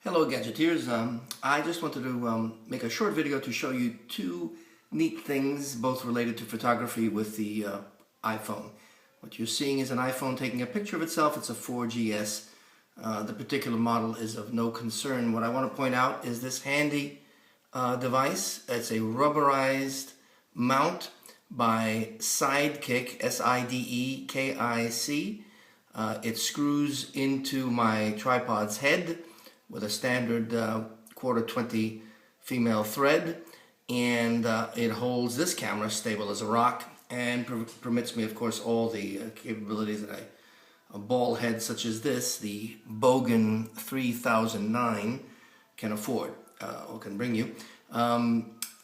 Hello Gadgeteers, I just wanted to make a short video to show you two neat things, both related to photography with the iPhone. What you're seeing is an iPhone taking a picture of itself. It's a 4GS. The particular model is of no concern. What I want to point out is this handy device. It's a rubberized mount by Sidekic, S-I-D-E-K-I-C. It screws into my tripod's head with a standard quarter 20 female thread, and it holds this camera stable as a rock and permits me, of course, all the capabilities that a ball head such as this, the Bogen 3009, can afford or can bring you.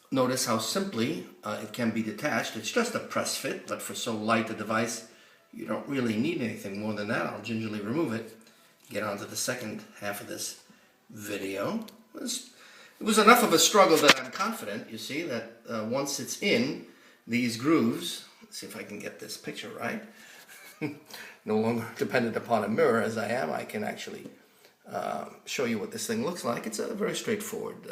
Notice how simply it can be detached. It's just a press fit, but for so light a device, you don't really need anything more than that. I'll gingerly remove it. Get on to the second half of this video. It was enough of a struggle that I'm confident, you see, that once it's in these grooves, let's see if I can get this picture right, no longer dependent upon a mirror as I am, I can actually show you what this thing looks like. It's a very straightforward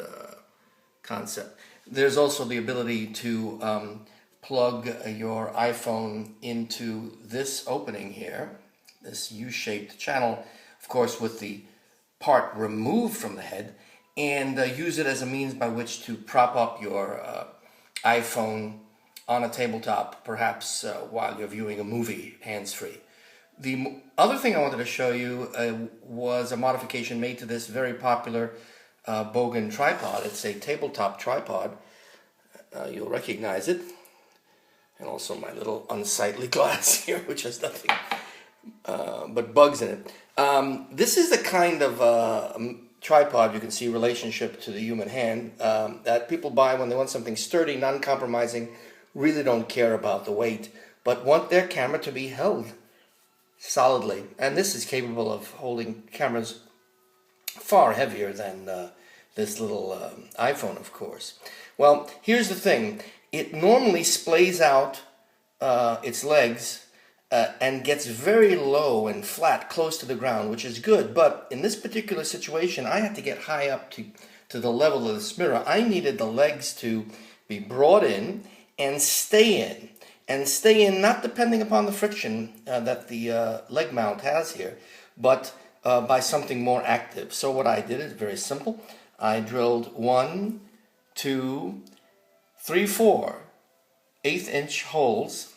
concept. There's also the ability to plug your iPhone into this opening here, this U-shaped channel, of course with the part removed from the head, and use it as a means by which to prop up your iPhone on a tabletop, perhaps while you're viewing a movie hands-free. The other thing I wanted to show you was a modification made to this very popular Bogen tripod. It's a tabletop tripod. You'll recognize it. And also my little unsightly glass here, which has nothing but bugs in it. This is the kind of tripod, you can see, relationship to the human hand that people buy when they want something sturdy, non-compromising, really don't care about the weight, but want their camera to be held solidly. And this is capable of holding cameras far heavier than this little iPhone, of course. Well, here's the thing. It normally splays out its legs and gets very low and flat, close to the ground, which is good. But in this particular situation, I had to get high up to the level of this mirror. I needed the legs to be brought in and stay in. And stay in, not depending upon the friction that the leg mount has here, but by something more active. So what I did is very simple. I drilled 1, 2, 3, 4 1/8-inch holes,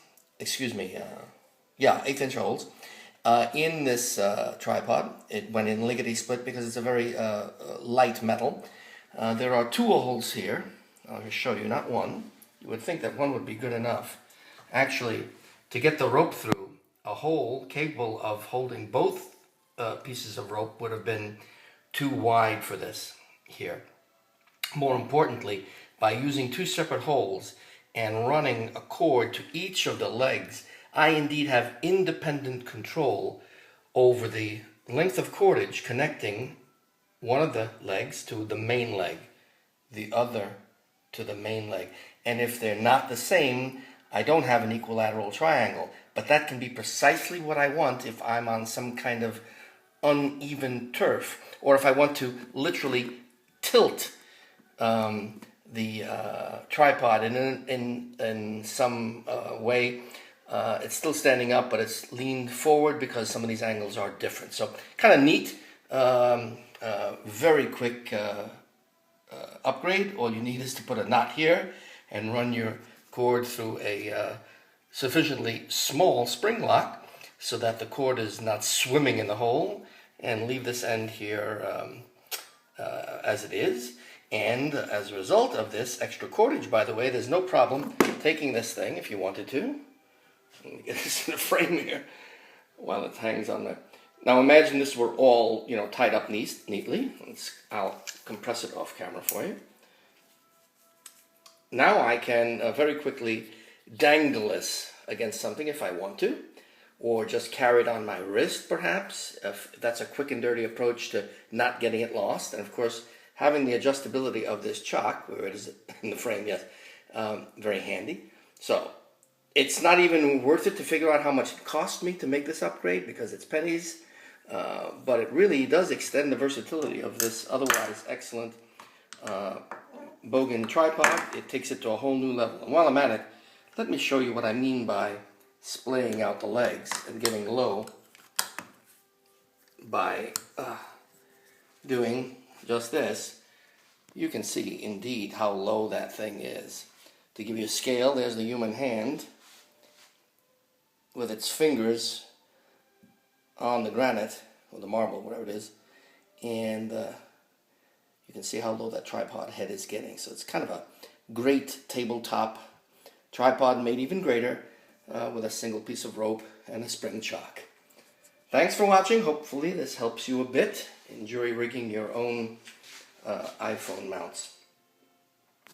yeah, 1/8-inch holes in this tripod. It went in lickety-split because it's a very light metal. There are 2 holes here. I'll just show you, not one. You would think that one would be good enough. Actually, to get the rope through, a hole capable of holding both pieces of rope would have been too wide for this here. More importantly, by using 2 separate holes and running a cord to each of the legs, I indeed have independent control over the length of cordage connecting one of the legs to the main leg, the other to the main leg. And if they're not the same, I don't have an equilateral triangle. But that can be precisely what I want if I'm on some kind of uneven turf, or if I want to literally tilt the tripod in some way. It's still standing up, but it's leaned forward because some of these angles are different. So kind of neat, very quick upgrade. All you need is to put a knot here and run your cord through a sufficiently small spring lock so that the cord is not swimming in the hole, and leave this end here as it is. And as a result of this extra cordage, by the way, there's no problem taking this thing if you wanted to. Let me get this in the frame here while it hangs on there. Now imagine this were all, tied up neatly. I'll compress it off camera for you. Now I can very quickly dangle this against something if I want to, or just carry it on my wrist perhaps, if that's a quick and dirty approach to not getting it lost. And of course, having the adjustability of this chock, where it is in the frame, yes, very handy. So it's not even worth it to figure out how much it cost me to make this upgrade, because it's pennies. But it really does extend the versatility of this otherwise excellent Bogen tripod. It takes it to a whole new level. And while I'm at it, let me show you what I mean by splaying out the legs and getting low by doing just this. You can see indeed how low that thing is. To give you a scale, there's the human hand with its fingers on the granite or the marble, whatever it is, and you can see how low that tripod head is getting. So it's kind of a great tabletop tripod, made even greater with a single piece of rope and a spring chock. Thanks for watching. Hopefully this helps you a bit in jury rigging your own iPhone mounts.